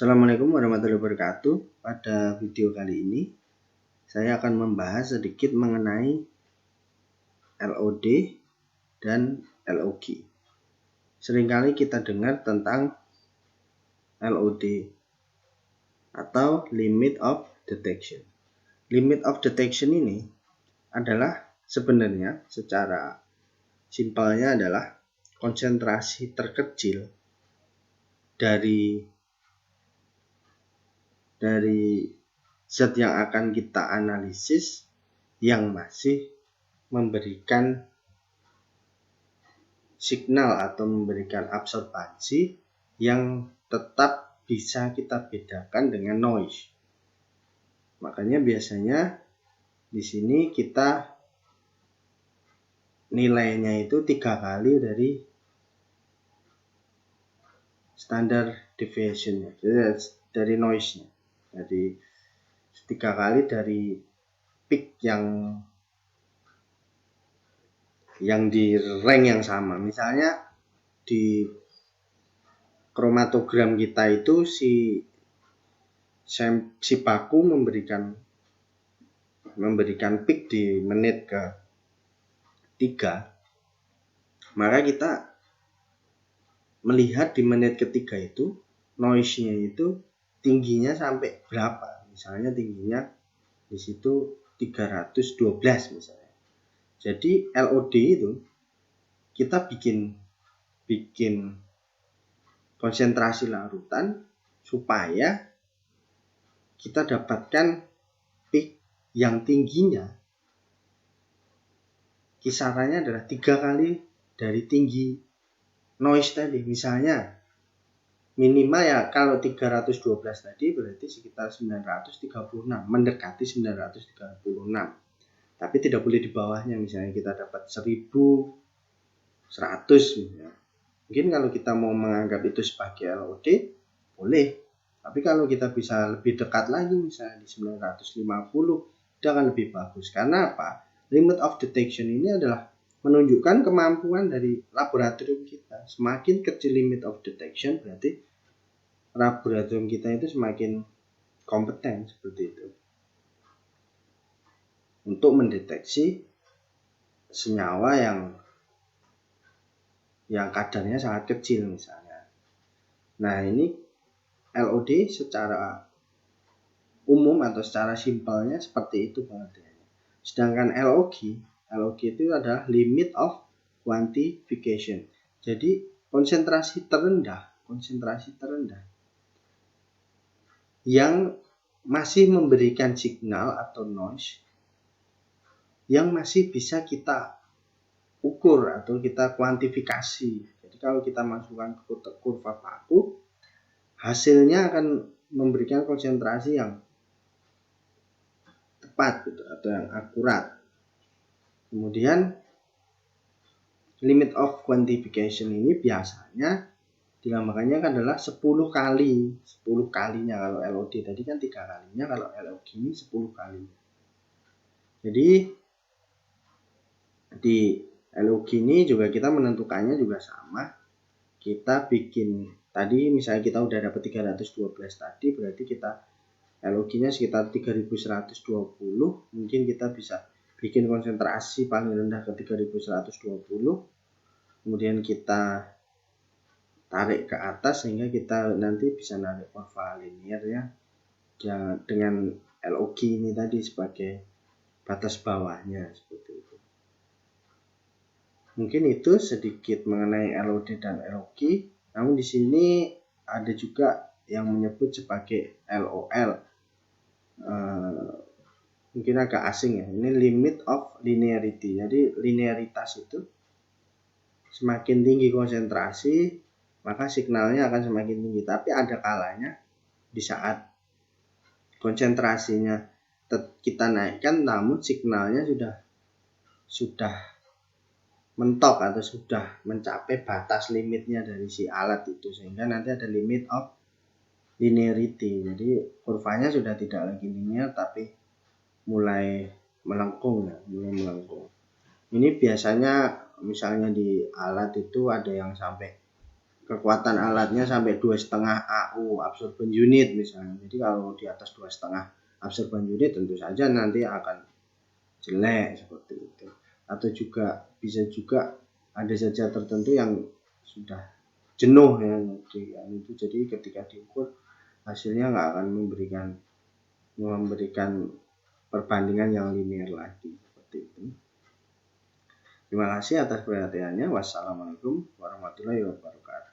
Assalamualaikum warahmatullahi wabarakatuh. Pada video kali ini saya akan membahas sedikit mengenai LOD dan LOG. Seringkali kita dengar tentang LOD atau Limit of Detection. Limit of Detection ini adalah sebenarnya secara simpelnya adalah konsentrasi terkecil dari zat yang akan kita analisis yang masih memberikan signal atau memberikan absorbansi yang tetap bisa kita bedakan dengan noise. Makanya biasanya di sini kita nilainya itu 3 kali dari standard deviation, dari noise-nya. Jadi 3 kali dari peak yang di rank yang sama. Misalnya di kromatogram kita itu si baku memberikan peak di menit ke 3, maka kita melihat di menit ketiga itu noise-nya itu tingginya sampai berapa. Misalnya tingginya di situ 312 misalnya. Jadi LOD itu kita bikin konsentrasi larutan supaya kita dapatkan peak yang tingginya kisarannya adalah 3 kali dari tinggi noise tadi. Misalnya minimal ya kalau 312 tadi berarti sekitar 936, mendekati 936. Tapi tidak boleh di bawahnya. Misalnya kita dapat 1100 misalnya. Mungkin kalau kita mau menganggap itu sebagai LOD boleh. Tapi kalau kita bisa lebih dekat lagi misalnya di 950 itu akan lebih bagus. Karena apa? Limit of detection ini adalah menunjukkan kemampuan dari laboratorium kita. Semakin kecil limit of detection berarti laboratorium kita itu semakin kompeten seperti itu untuk mendeteksi senyawa yang kadarnya sangat kecil misalnya. Nah, ini LOD secara umum atau secara simpelnya seperti itu pengertiannya. Sedangkan LOG itu adalah limit of quantification. Jadi konsentrasi terendah yang masih memberikan signal atau noise yang masih bisa kita ukur atau kita kuantifikasi. Jadi kalau kita masukkan ke kurva baku, hasilnya akan memberikan konsentrasi yang tepat gitu, atau yang akurat. Kemudian limit of quantification ini biasanya dilambangkannya adalah 10 kalinya. Kalau LOD tadi kan 3 kalinya, kalau LOG ini 10 kalinya. Jadi di LOG ini juga kita menentukannya juga sama. Kita bikin tadi misalnya kita udah dapat 312 tadi, berarti kita LOG-nya sekitar 3120. Mungkin kita bisa bikin konsentrasi paling rendah ke 3120. Kemudian kita tarik ke atas sehingga kita nanti bisa narik kurva linear ya dengan LOG ini tadi sebagai batas bawahnya seperti itu. Mungkin itu sedikit mengenai LOD dan LOG. Namun di sini ada juga yang menyebut sebagai LOL. Mungkin agak asing ya. Ini limit of linearity. Jadi linearitas itu semakin tinggi konsentrasi, maka signalnya akan semakin tinggi. Tapi ada kalanya di saat konsentrasinya kita naikkan, namun signalnya sudah mentok atau sudah mencapai batas limitnya dari si alat itu, sehingga nanti ada limit of linearity. Jadi kurvanya sudah tidak lagi linear tapi mulai melengkung. Ini biasanya misalnya di alat itu ada yang sampai kekuatan alatnya sampai 2,5 AU absorban unit misalnya. Jadi kalau di atas 2,5 absorban unit tentu saja nanti akan jelek seperti itu. Atau juga bisa juga ada zat tertentu yang sudah jenuh ya itu, jadi ketika diukur hasilnya nggak akan memberikan perbandingan yang linear lagi seperti itu. Terima kasih atas perhatiannya. Wassalamualaikum warahmatullahi wabarakatuh.